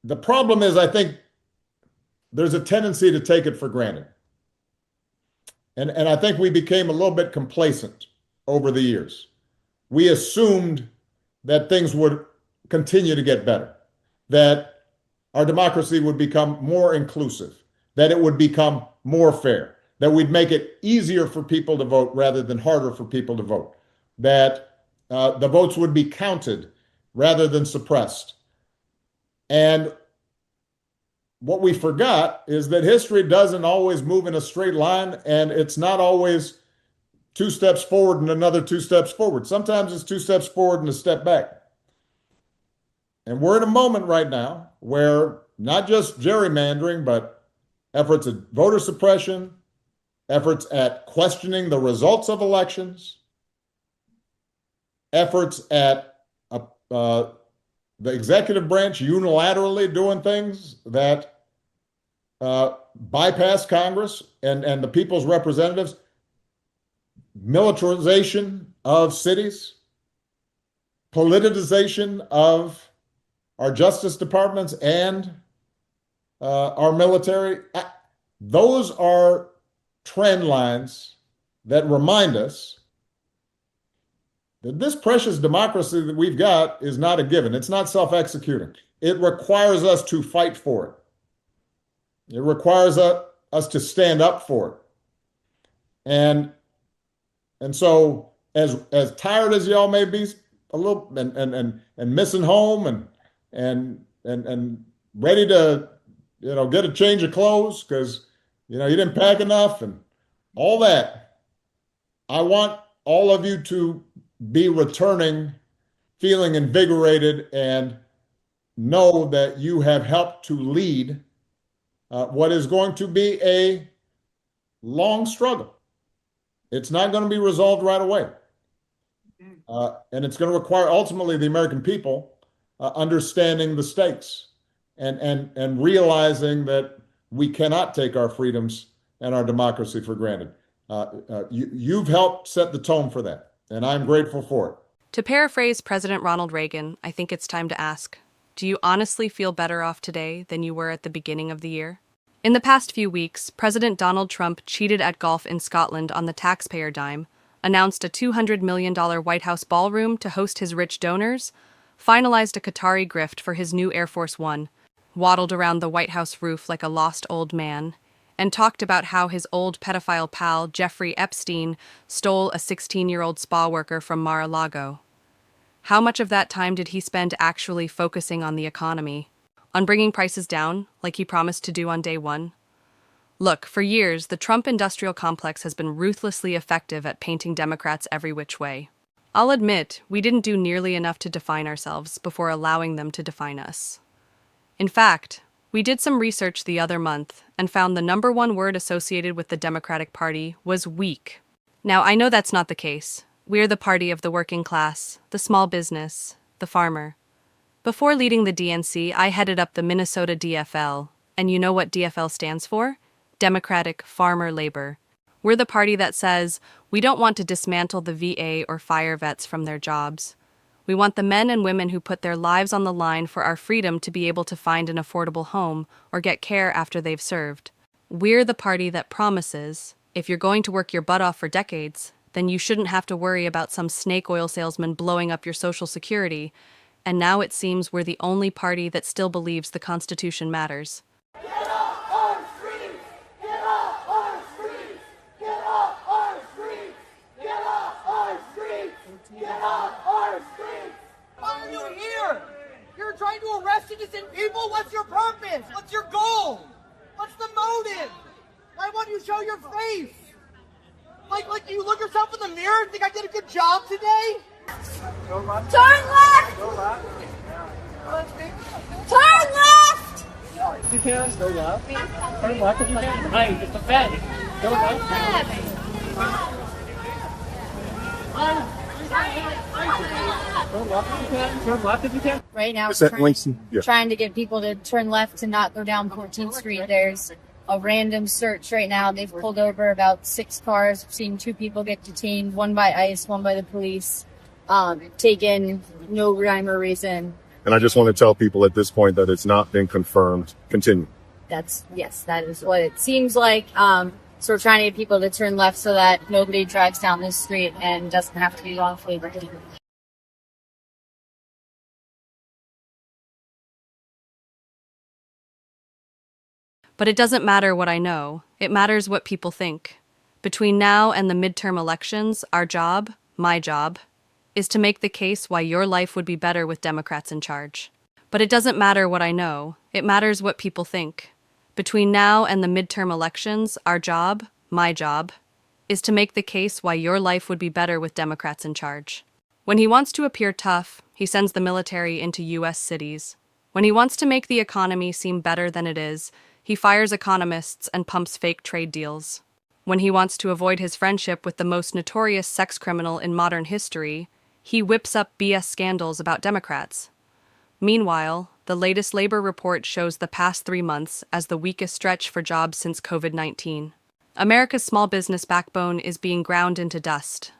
The problem is, I think there's a tendency to take it for granted. And I think we became a little bit complacent over the years. We assumed that things would continue to get better, that our democracy would become more inclusive, that it would become more fair, that we'd make it easier for people to vote rather than harder for people to vote, that the votes would be counted rather than suppressed. And what we forgot is that history doesn't always move in a straight line, and it's not always two steps forward and another two steps forward. Sometimes it's two steps forward and a step back. And we're in a moment right now where not just gerrymandering, but efforts at voter suppression, efforts at questioning the results of elections, efforts at the executive branch unilaterally doing things that bypass Congress and the people's representatives, militarization of cities, politicization of our justice departments and our military. Those are trend lines that remind us that this precious democracy that we've got is not a given. It's not self-executing. It requires us to fight for it. It requires us to stand up for it. And so as tired as y'all may be a little and missing home and ready to get a change of clothes because you didn't pack enough and all that, I want all of you to be returning feeling invigorated and know that you have helped to lead what is going to be a long struggle. It's not going to be resolved right away. And it's going to require ultimately the American people understanding the stakes and realizing that we cannot take our freedoms and our democracy for granted. You've helped set the tone for that, and I'm grateful for it. To paraphrase President Ronald Reagan, I think it's time to ask, do you honestly feel better off today than you were at the beginning of the year? In the past few weeks, President Donald Trump cheated at golf in Scotland on the taxpayer dime, announced a $200 million White House ballroom to host his rich donors, finalized a Qatari grift for his new Air Force One, waddled around the White House roof like a lost old man, and talked about how his old pedophile pal Jeffrey Epstein stole a 16-year-old spa worker from Mar-a-Lago. How much of that time did he spend actually focusing on the economy? On bringing prices down, like he promised to do on day one? Look, for years, the Trump industrial complex has been ruthlessly effective at painting Democrats every which way. I'll admit, we didn't do nearly enough to define ourselves before allowing them to define us. In fact, we did some research the other month and found the number one word associated with the Democratic Party was weak. Now, I know that's not the case. We're the party of the working class, the small business, the farmer. Before leading the DNC, I headed up the Minnesota DFL, and you know what DFL stands for? Democratic Farmer Labor. We're the party that says we don't want to dismantle the VA or fire vets from their jobs. We want the men and women who put their lives on the line for our freedom to be able to find an affordable home or get care after they've served. We're the party that promises, if you're going to work your butt off for decades, then you shouldn't have to worry about some snake oil salesman blowing up your Social Security. And now it seems we're the only party that still believes the Constitution matters. Get off our streets! Get off our streets! Get off our streets! Get off our streets! Get off our streets! Why are you here? You're trying to arrest innocent people? What's your purpose? What's your goal? What's the motive? Why won't you show your face? Like, do you look yourself in the mirror and think I did a good job today? Turn left! Turn left! Turn left! You can go left. Turn left if you can. Right, it's a fence. Go left. Turn left if you can. Turn left if you can. Right now, Is that Langston? Yeah. trying to get people to turn left to not go down 14th Street. There's a random search right now. They've pulled over about 6 cars. We've seen 2 people get detained, one by ICE, one by the police. Taken, no rhyme or reason. And I just want to tell people at this point that it's not been confirmed. Continue. Yes, that is what it seems like. So we're trying to get people to turn left so that nobody drives down this street and doesn't have to be wrongfully arrested. But it doesn't matter what I know. It matters what people think. Between now and the midterm elections, our job, my job, is to make the case why your life would be better with Democrats in charge. But it doesn't matter what I know. It matters what people think. Between now and the midterm elections, our job, my job, is to make the case why your life would be better with Democrats in charge. When he wants to appear tough, he sends the military into U.S. cities. When he wants to make the economy seem better than it is, he fires economists and pumps fake trade deals. When he wants to avoid his friendship with the most notorious sex criminal in modern history, he whips up BS scandals about Democrats. Meanwhile, the latest labor report shows the past 3 months as the weakest stretch for jobs since COVID-19. America's small business backbone is being ground into dust.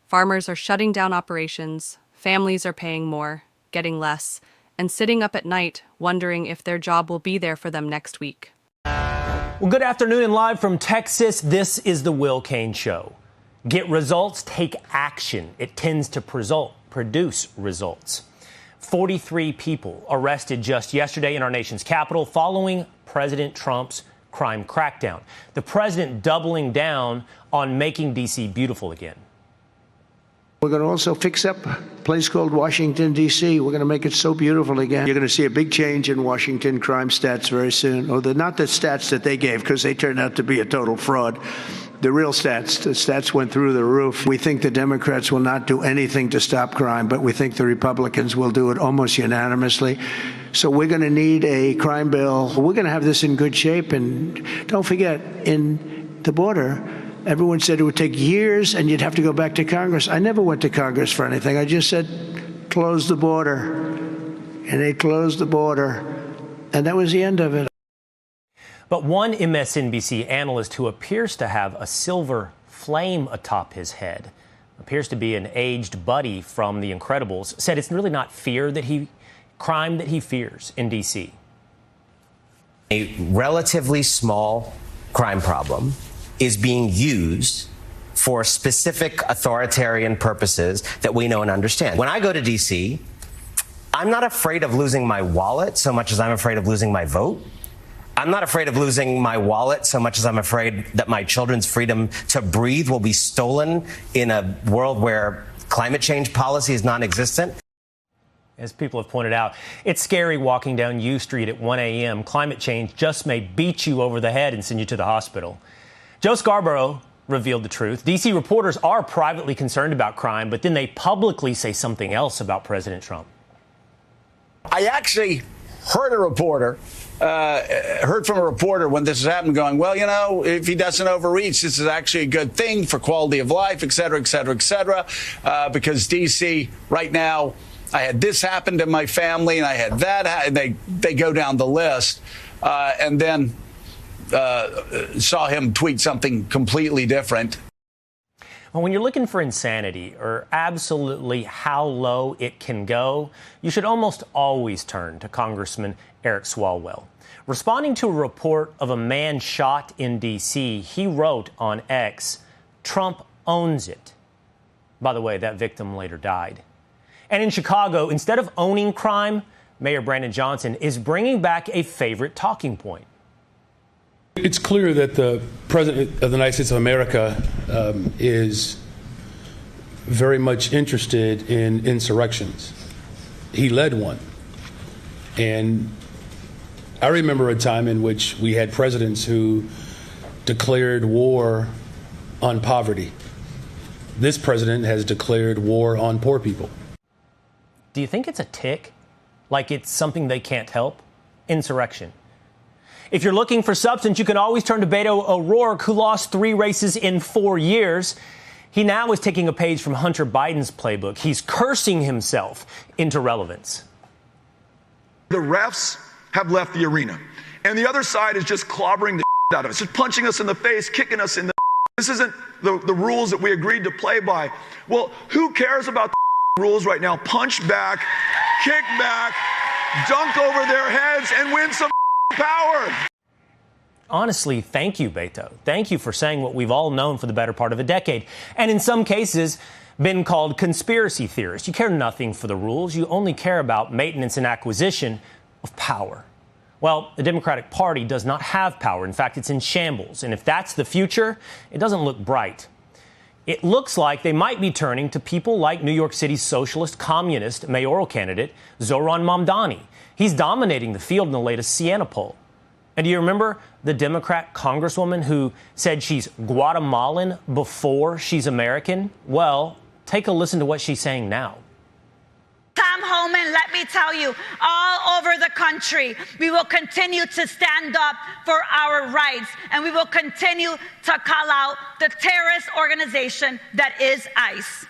Farmers are shutting down operations, families are paying more, getting less, and sitting up at night wondering if their job will be there for them next week. Well, good afternoon and live from Texas, this is the Will Cain Show. Get results, take action. It tends to produce results. 43 people arrested just yesterday in our nation's capital following President Trump's crime crackdown. The president doubling down on making D.C. beautiful again. We're going to also fix up a place called Washington, D.C. We're going to make it so beautiful again. You're going to see a big change in Washington crime stats very soon. Oh, they're not the stats that they gave, because they turned out to be a total fraud. The real stats, the stats went through the roof. We think the Democrats will not do anything to stop crime, but we think the Republicans will do it almost unanimously. So we're going to need a crime bill. We're going to have this in good shape. And don't forget, in the border, everyone said it would take years and you'd have to go back to Congress. I never went to Congress for anything. I just said, close the border. And they closed the border. And that was the end of it. But one MSNBC analyst who appears to have a silver flame atop his head, appears to be an aged buddy from The Incredibles, said it's really not crime that he fears in D.C. A relatively small crime problem is being used for specific authoritarian purposes that we know and understand. When I go to D.C., I'm not afraid of losing my wallet so much as I'm afraid of losing my vote. I'm not afraid of losing my wallet so much as I'm afraid that my children's freedom to breathe will be stolen in a world where climate change policy is non-existent. As people have pointed out, it's scary walking down U Street at 1 a.m. Climate change just may beat you over the head and send you to the hospital. Joe Scarborough revealed the truth. D.C. reporters are privately concerned about crime, but then they publicly say something else about President Trump. I actually heard from a reporter when this happened going, well, you know, if he doesn't overreach, this is actually a good thing for quality of life, et cetera, et cetera, et cetera, because D.C. right now, I had this happen to my family and I had that, and they go down the list, and then saw him tweet something completely different. Well, when you're looking for insanity or absolutely how low it can go, you should almost always turn to Congressman Eric Swalwell. Responding to a report of a man shot in D.C., he wrote on X, "Trump owns it." By the way, that victim later died. And in Chicago, instead of owning crime, Mayor Brandon Johnson is bringing back a favorite talking point. It's clear that the President of the United States of America is very much interested in insurrections. He led one. And I remember a time in which we had presidents who declared war on poverty. This president has declared war on poor people. Do you think it's a tick? Like it's something they can't help? Insurrection. If you're looking for substance, you can always turn to Beto O'Rourke, who lost 3 races in 4 years. He now is taking a page from Hunter Biden's playbook. He's cursing himself into relevance. The refs have left the arena, and the other side is just clobbering the out of us, just punching us in the face, kicking us in the. This isn't the rules that we agreed to play by. Well, who cares about the rules right now? Punch back, kick back, dunk over their heads and win some power. Honestly, thank you, Beto. Thank you for saying what we've all known for the better part of a decade. And in some cases, been called conspiracy theorists. You care nothing for the rules. You only care about maintenance and acquisition of power. Well, the Democratic Party does not have power. In fact, it's in shambles. And if that's the future, it doesn't look bright. It looks like they might be turning to people like New York City's socialist communist mayoral candidate, Zohran Mamdani. He's dominating the field in the latest Siena poll. And do you remember the Democrat congresswoman who said she's Guatemalan before she's American? Well, take a listen to what she's saying now. Come home and let me tell you, all over the country, we will continue to stand up for our rights, and we will continue to call out the terrorist organization that is ICE.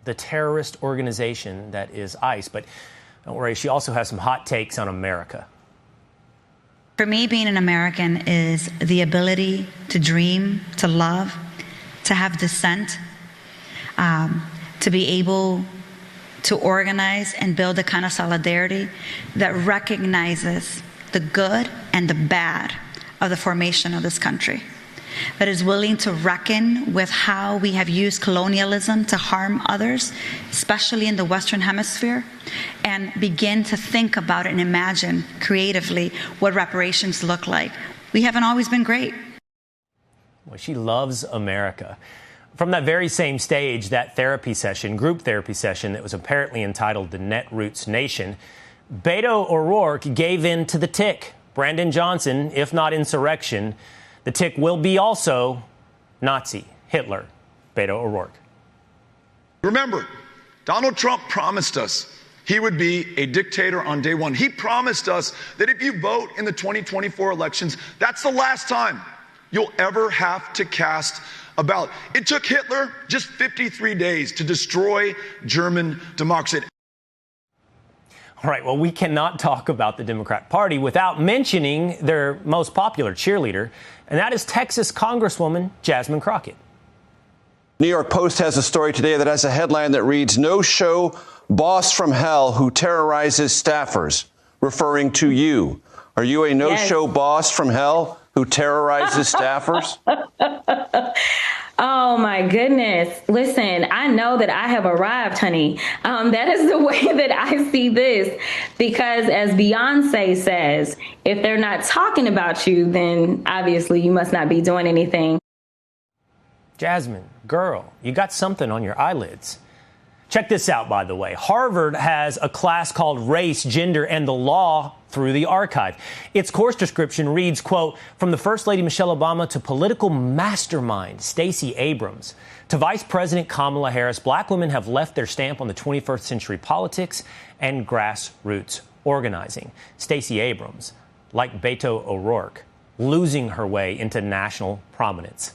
The terrorist organization that is ICE. But don't worry, she also has some hot takes on America. For me, being an American is the ability to dream, to love, to have dissent, to be able to organize and build a kind of solidarity that recognizes the good and the bad of the formation of this country, that is willing to reckon with how we have used colonialism to harm others, especially in the Western Hemisphere, and begin to think about and imagine creatively what reparations look like. We haven't always been great. Well, she loves America. From that very same stage, that therapy session, group therapy session that was apparently entitled the Netroots Nation, Beto O'Rourke gave in to the tick. Brandon Johnson, if not insurrection, the tick will be also Nazi, Hitler, Beto O'Rourke. Remember, Donald Trump promised us he would be a dictator on day one. He promised us that if you vote in the 2024 elections, that's the last time you'll ever have to cast a ballot. It took Hitler just 53 days to destroy German democracy. All right, well, we cannot talk about the Democrat Party without mentioning their most popular cheerleader, and that is Texas Congresswoman Jasmine Crockett. New York Post has a story today that has a headline that reads, "No-show boss from hell who terrorizes staffers," referring to you. Are you a no-show boss from hell who terrorizes staffers? Oh, my goodness. Listen, I know that I have arrived, honey. That is the way that I see this, because as Beyonce says, if they're not talking about you, then obviously you must not be doing anything. Jasmine, girl, you got something on your eyelids. Check this out, by the way. Harvard has a class called Race, Gender, and the Law through the Archive. Its course description reads, quote, "From the First Lady Michelle Obama to political mastermind Stacey Abrams to Vice President Kamala Harris, black women have left their stamp on the 21st century politics and grassroots organizing." Stacey Abrams, like Beto O'Rourke, losing her way into national prominence.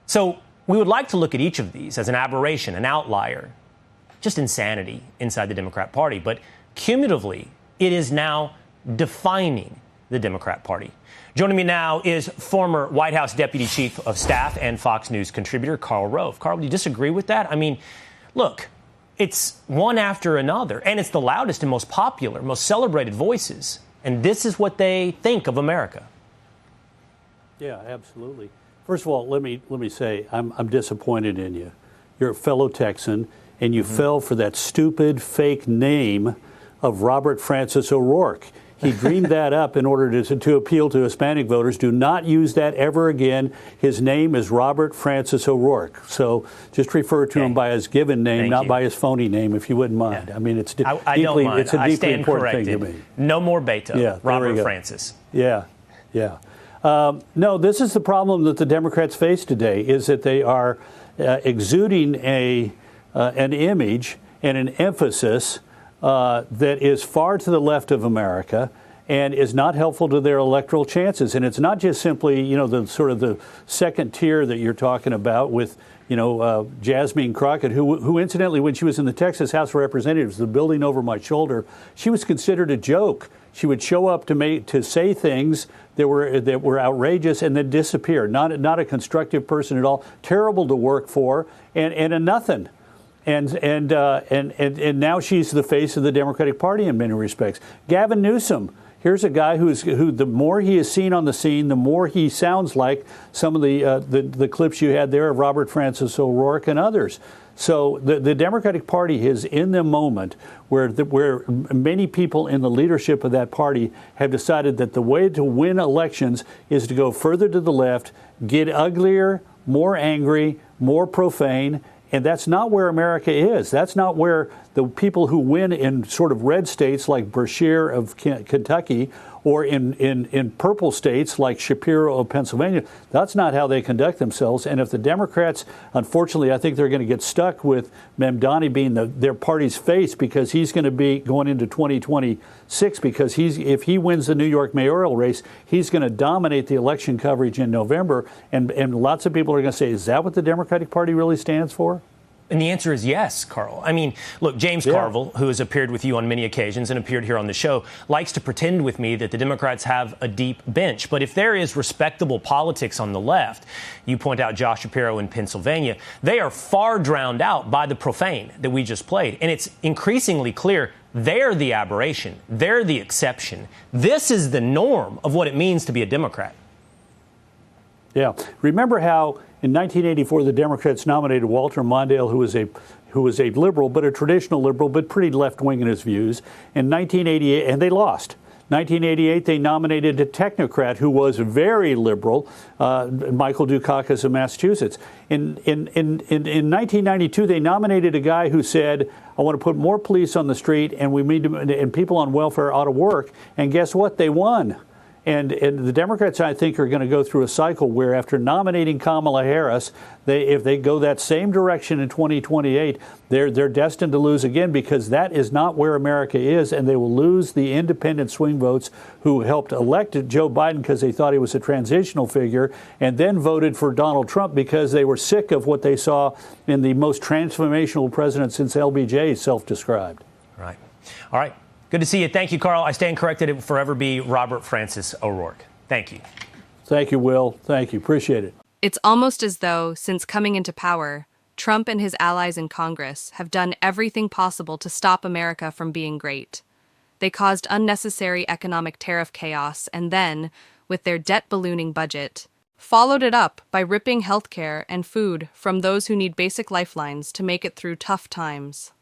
So we would like to look at each of these as an aberration, an outlier, just insanity inside the Democrat Party. But cumulatively, it is now defining the Democrat Party. Joining me now is former White House Deputy Chief of Staff and Fox News contributor Karl Rove. Karl, do you disagree with that? I mean, look, it's one after another, and it's the loudest and most popular, most celebrated voices. And this is what they think of America. Yeah, absolutely. First of all, let me say I'm disappointed in you. You're a fellow Texan, and you fell for that stupid fake name of Robert Francis O'Rourke. He dreamed that up in order to appeal to Hispanic voters. Do not use that ever again. His name is Robert Francis O'Rourke. So just refer to him by his given name, not by his phony name, if you wouldn't mind. Yeah. I mean, it's I don't mind. It's a deeply important thing to me. No more Beto. Yeah, Robert Francis. Yeah, yeah. No, this is the problem that the Democrats face today, is that they are exuding an image and an emphasis that is far to the left of America and is not helpful to their electoral chances. And it's not just simply, the sort of the second tier that you're talking about with, Jasmine Crockett, who incidentally, when she was in the Texas House of Representatives, the building over my shoulder, she was considered a joke. She would show up to say things that were outrageous and then disappear. Not a constructive person at all. Terrible to work for, and a nothing. And now she's the face of the Democratic Party in many respects. Gavin Newsom, here's a guy who the more he is seen on the scene, the more he sounds like some of the clips you had there of Robert Francis O'Rourke and others. So the Democratic Party is in the moment where many people in the leadership of that party have decided that the way to win elections is to go further to the left, get uglier, more angry, more profane. And that's not where America is. That's not where the people who win in sort of red states like Brashear of Kentucky or in purple states like Shapiro of Pennsylvania, that's not how they conduct themselves. And if the Democrats, unfortunately, I think they're going to get stuck with Mamdani being their party's face because he's going to be going into 2026 because if he wins the New York mayoral race, he's going to dominate the election coverage in November. And lots of people are going to say, is that what the Democratic Party really stands for? And the answer is yes, Carl. I mean, look, James Carville, who has appeared with you on many occasions and appeared here on the show, likes to pretend with me that the Democrats have a deep bench. But if there is respectable politics on the left, you point out Josh Shapiro in Pennsylvania, they are far drowned out by the profane that we just played. And it's increasingly clear they're the aberration. They're the exception. This is the norm of what it means to be a Democrat. Yeah. Remember how in 1984 the Democrats nominated Walter Mondale, who was a liberal, but a traditional liberal, but pretty left-wing in his views. In 1988, and they lost. 1988, they nominated a technocrat who was very liberal, Michael Dukakis of Massachusetts. In 1992, they nominated a guy who said, I want to put more police on the street and people on welfare ought to work. And guess what? They won. And the Democrats, I think, are going to go through a cycle where after nominating Kamala Harris, if they go that same direction in 2028, they're destined to lose again because that is not where America is, and they will lose the independent swing votes who helped elect Joe Biden because they thought he was a transitional figure and then voted for Donald Trump because they were sick of what they saw in the most transformational president since LBJ self-described. Right. All right. Good to see you. Thank you, Carl. I stand corrected. It will forever be Robert Francis O'Rourke. Thank you. Thank you, Will. Thank you. Appreciate it. It's almost as though, since coming into power, Trump and his allies in Congress have done everything possible to stop America from being great. They caused unnecessary economic tariff chaos and then, with their debt-ballooning budget, followed it up by ripping healthcare and food from those who need basic lifelines to make it through tough times.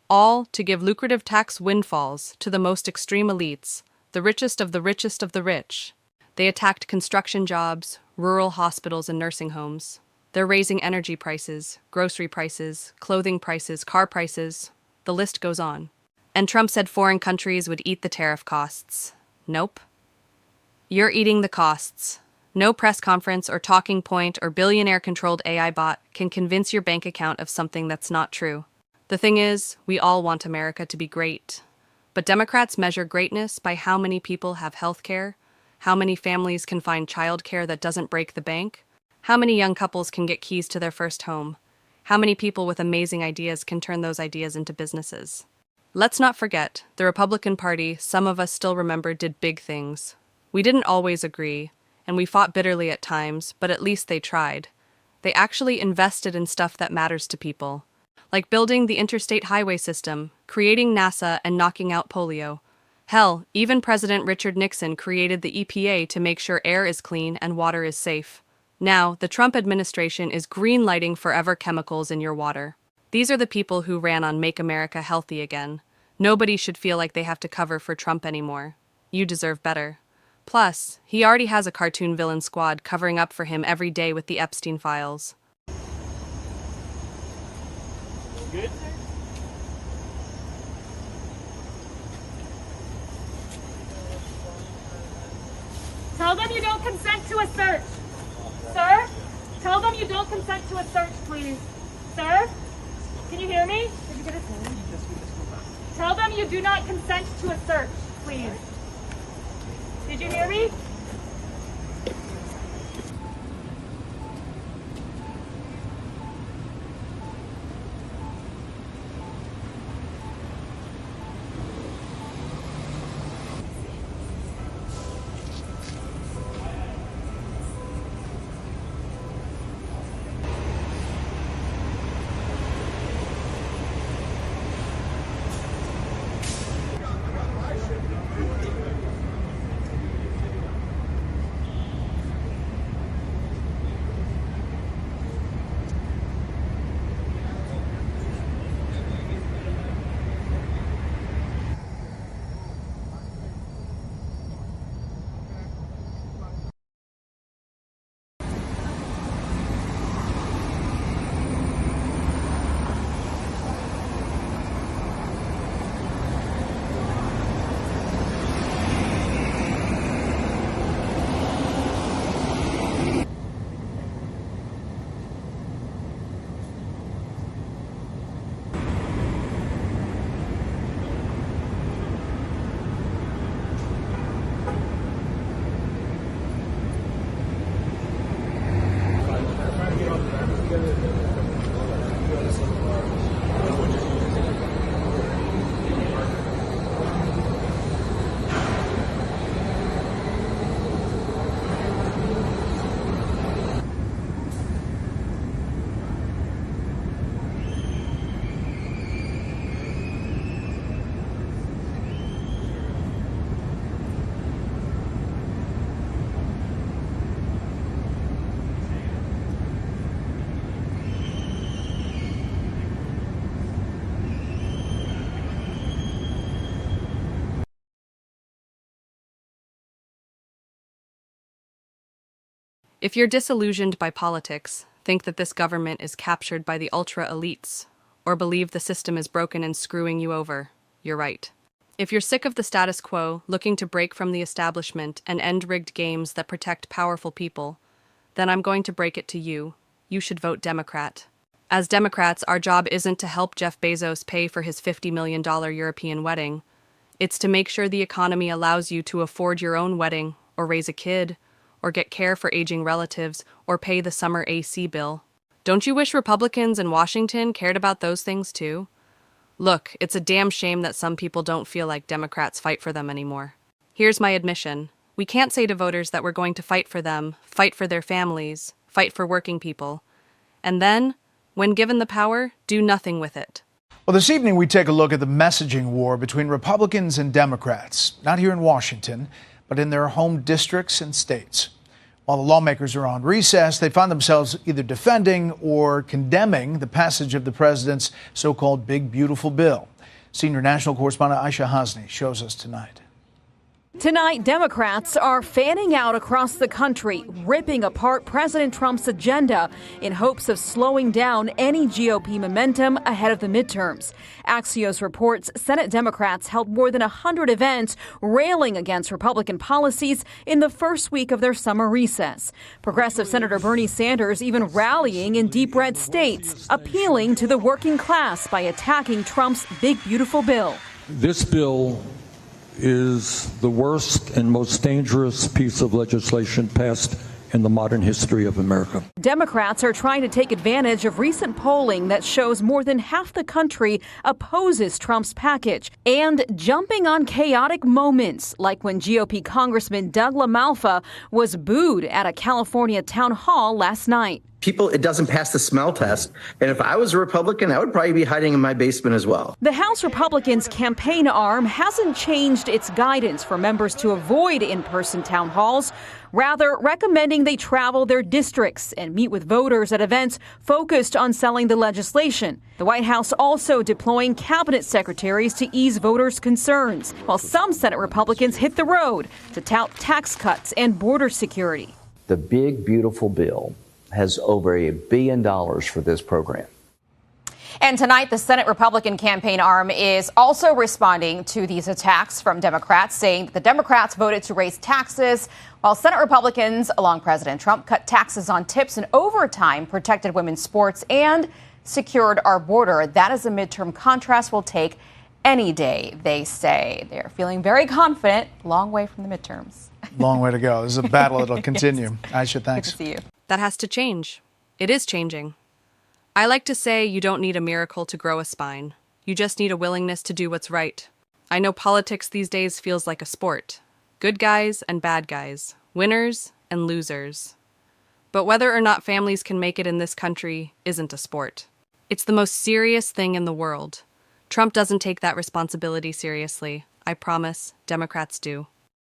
All to give lucrative tax windfalls to the most extreme elites, the richest of the richest of the rich. They attacked construction jobs, rural hospitals and nursing homes. They're raising energy prices, grocery prices, clothing prices, car prices. The list goes on. And Trump said foreign countries would eat the tariff costs. Nope. You're eating the costs. No press conference or talking point or billionaire-controlled AI bot can convince your bank account of something that's not true. The thing is, we all want America to be great. But Democrats measure greatness by how many people have health care, how many families can find childcare that doesn't break the bank, how many young couples can get keys to their first home, how many people with amazing ideas can turn those ideas into businesses. Let's not forget, the Republican Party, some of us still remember, did big things. We didn't always agree, and we fought bitterly at times, but at least they tried. They actually invested in stuff that matters to people, like building the interstate highway system, creating NASA, and knocking out polio. Hell, even President Richard Nixon created the EPA to make sure air is clean and water is safe. Now, the Trump administration is green-lighting forever chemicals in your water. These are the people who ran on Make America Healthy Again. Nobody should feel like they have to cover for Trump anymore. You deserve better. Plus, he already has a cartoon villain squad covering up for him every day with the Epstein files. Good? Tell them you don't consent to a search. Sir? Tell them you don't consent to a search, please. Sir? Can you hear me? Did you get his name? Tell them you do not consent to a search, please. Did you hear me? If you're disillusioned by politics, think that this government is captured by the ultra-elites, or believe the system is broken and screwing you over, you're right. If you're sick of the status quo, looking to break from the establishment and end rigged games that protect powerful people, then I'm going to break it to you. You should vote Democrat. As Democrats, our job isn't to help Jeff Bezos pay for his $50 million European wedding. It's to make sure the economy allows you to afford your own wedding, or raise a kid, or get care for aging relatives, or pay the summer AC bill. Don't you wish Republicans in Washington cared about those things too? Look, it's a damn shame that some people don't feel like Democrats fight for them anymore. Here's my admission. We can't say to voters that we're going to fight for them, fight for their families, fight for working people, and then, when given the power, do nothing with it. Well, this evening we take a look at the messaging war between Republicans and Democrats, not here in Washington, but in their home districts and states. While the lawmakers are on recess, they find themselves either defending or condemning the passage of the president's so-called Big Beautiful Bill. Senior national correspondent Aisha Hasni shows us tonight. Tonight, Democrats are fanning out across the country, ripping apart President Trump's agenda in hopes of slowing down any GOP momentum ahead of the midterms. Axios reports Senate Democrats held more than 100 events railing against Republican policies in the first week of their summer recess. Progressive Senator Bernie Sanders even rallying in deep red states, appealing to the working class by attacking Trump's Big Beautiful Bill. This bill is the worst and most dangerous piece of legislation passed in the modern history of America. Democrats are trying to take advantage of recent polling that shows more than half the country opposes Trump's package and jumping on chaotic moments like when GOP Congressman Doug LaMalfa was booed at a California town hall last night. It doesn't pass the smell test. And if I was a Republican, I would probably be hiding in my basement as well. The House Republicans' campaign arm hasn't changed its guidance for members to avoid in-person town halls, rather recommending they travel their districts and meet with voters at events focused on selling the legislation. The White House also deploying cabinet secretaries to ease voters' concerns, while some Senate Republicans hit the road to tout tax cuts and border security. The Big Beautiful Bill has over $1 billion for this program. And tonight, the Senate Republican campaign arm is also responding to these attacks from Democrats, saying that the Democrats voted to raise taxes, while Senate Republicans, along President Trump, cut taxes on tips and overtime, protected women's sports, and secured our border. That is a midterm contrast we'll take any day, they say. They're feeling very confident, long way from the midterms. Long way to go. This is a battle that'll continue. Yes. Aisha, thanks. Good to see you. That has to change. It is changing. I like to say you don't need a miracle to grow a spine. You just need a willingness to do what's right. I know politics these days feels like a sport. Good guys and bad guys. Winners and losers. But whether or not families can make it in this country isn't a sport. It's the most serious thing in the world. Trump doesn't take that responsibility seriously. I promise Democrats do.